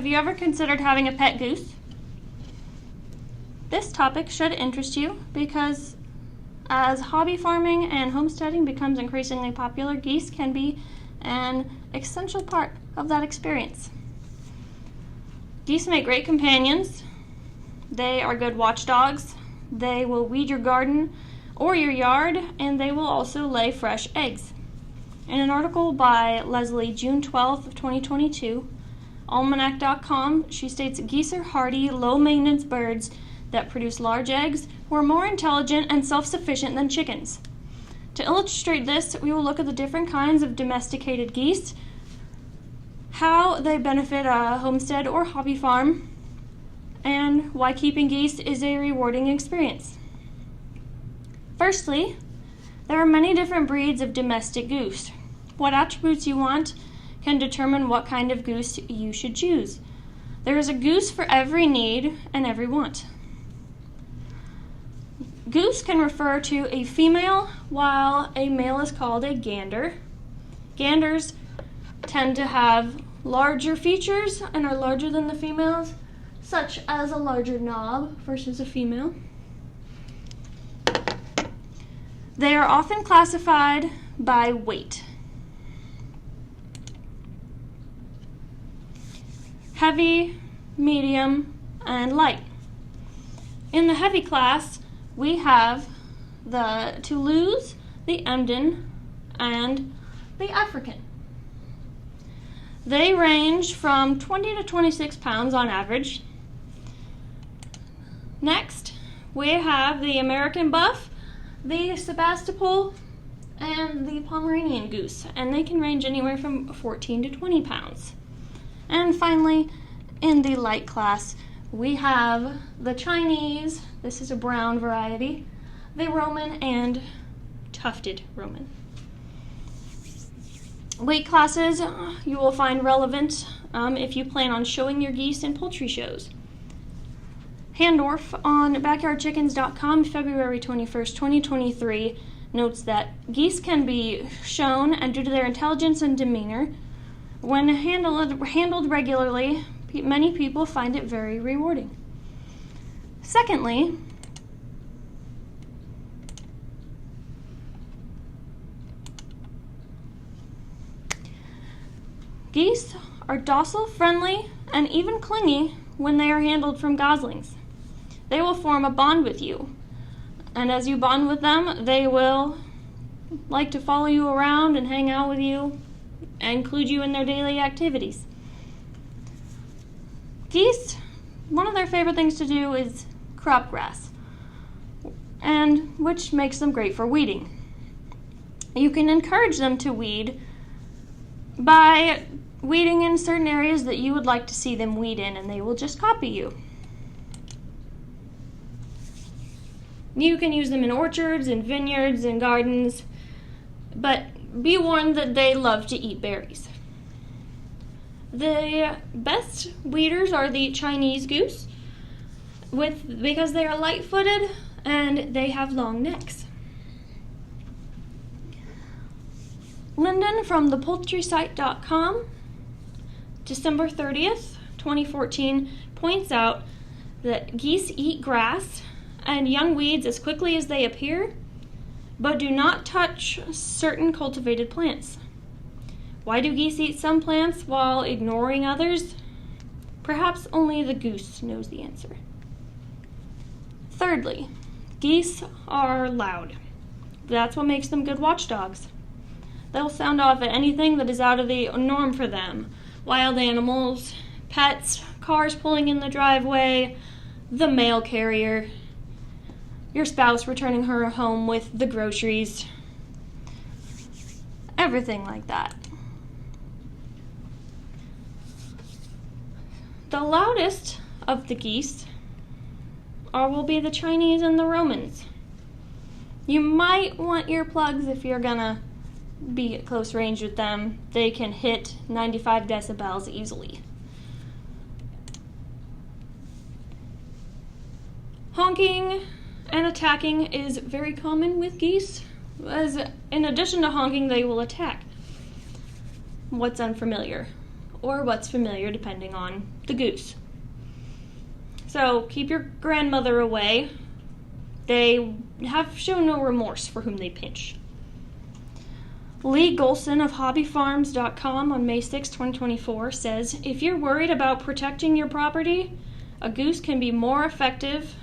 Have you ever considered having a pet goose? This topic should interest you because as hobby farming and homesteading becomes increasingly popular, geese can be an essential part of that experience. Geese make great companions. They are good watchdogs. They will weed your garden or your yard, and they will also lay fresh eggs. In an article by Leslie, June 12th of 2022, Almanac.com, she states geese are hardy, low-maintenance birds that produce large eggs who are more intelligent and self-sufficient than chickens. To illustrate this, we will look at the different kinds of domesticated geese, how they benefit a homestead or hobby farm, and why keeping geese is a rewarding experience. Firstly, there are many different breeds of domestic goose. What attributes you want can determine what kind of goose you should choose. There is a goose for every need and every want. Goose can refer to a female, while a male is called a gander. Ganders tend to have larger features and are larger than the females, such as a larger knob versus a female. They are often classified by weight. Heavy, medium, and light. In the heavy class, we have the Toulouse, the Emden, and the African. They range from 20 to 26 pounds on average. Next, we have the American Buff, the Sebastopol, and the Pomeranian Goose, and they can range anywhere from 14 to 20 pounds. And finally, in the light class, we have the Chinese, this is a brown variety, the Roman, and tufted Roman. Weight classes you will find relevant if you plan on showing your geese in poultry shows. Handorf on backyardchickens.com, February 21st, 2023, notes that geese can be shown, and due to their intelligence and demeanor, when handled regularly, many people find it very rewarding. Secondly, geese are docile, friendly, and even clingy when they are handled from goslings. They will form a bond with you, and as you bond with them, they will like to follow you around and hang out with you and include you in their daily activities. Geese, one of their favorite things to do is crop grass, and which makes them great for weeding. You can encourage them to weed by weeding in certain areas that you would like to see them weed in, and they will just copy you. You can use them in orchards and vineyards and gardens, but be warned that they love to eat berries. The best weeders are the Chinese goose, because they are light-footed and they have long necks. Linden from thepoultrysite.com, December 30th, 2014, points out that geese eat grass and young weeds as quickly as they appear, but do not touch certain cultivated plants. Why do geese eat some plants while ignoring others? Perhaps only the goose knows the answer. Thirdly, geese are loud. That's what makes them good watchdogs. They'll sound off at anything that is out of the norm for them. Wild animals, pets, cars pulling in the driveway, the mail carrier, your spouse returning her home with the groceries, everything like that. The loudest of the geese will be the Chinese and the Romans. You might want earplugs if you're gonna be at close range with them. They can hit 95 decibels easily. Honking and attacking is very common with geese, as in addition to honking, they will attack. What's unfamiliar? or what's familiar depending on the goose. So keep your grandmother away. They have shown no remorse for whom they pinch. Lee Golson of hobbyfarms.com on May 6, 2024 says, if you're worried about protecting your property, a goose can be more effective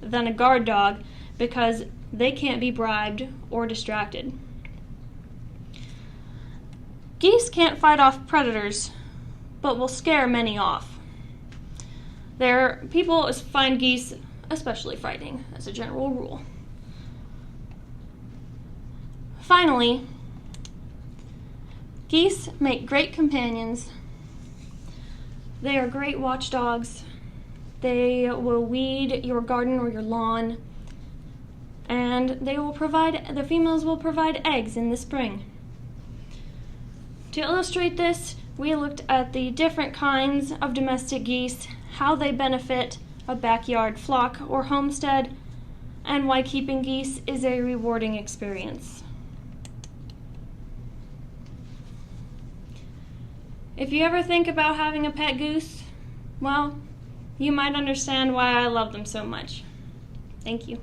than a guard dog because they can't be bribed or distracted. Geese can't fight off predators, but will scare many off. People find geese especially frightening as a general rule. Finally, geese make great companions. They are great watchdogs. They will weed your garden or your lawn, and the females will provide eggs in the spring. To illustrate this, we looked at the different kinds of domestic geese, how they benefit a backyard flock or homestead, and why keeping geese is a rewarding experience. If you ever think about having a pet goose, well, you might understand why I love them so much. Thank you.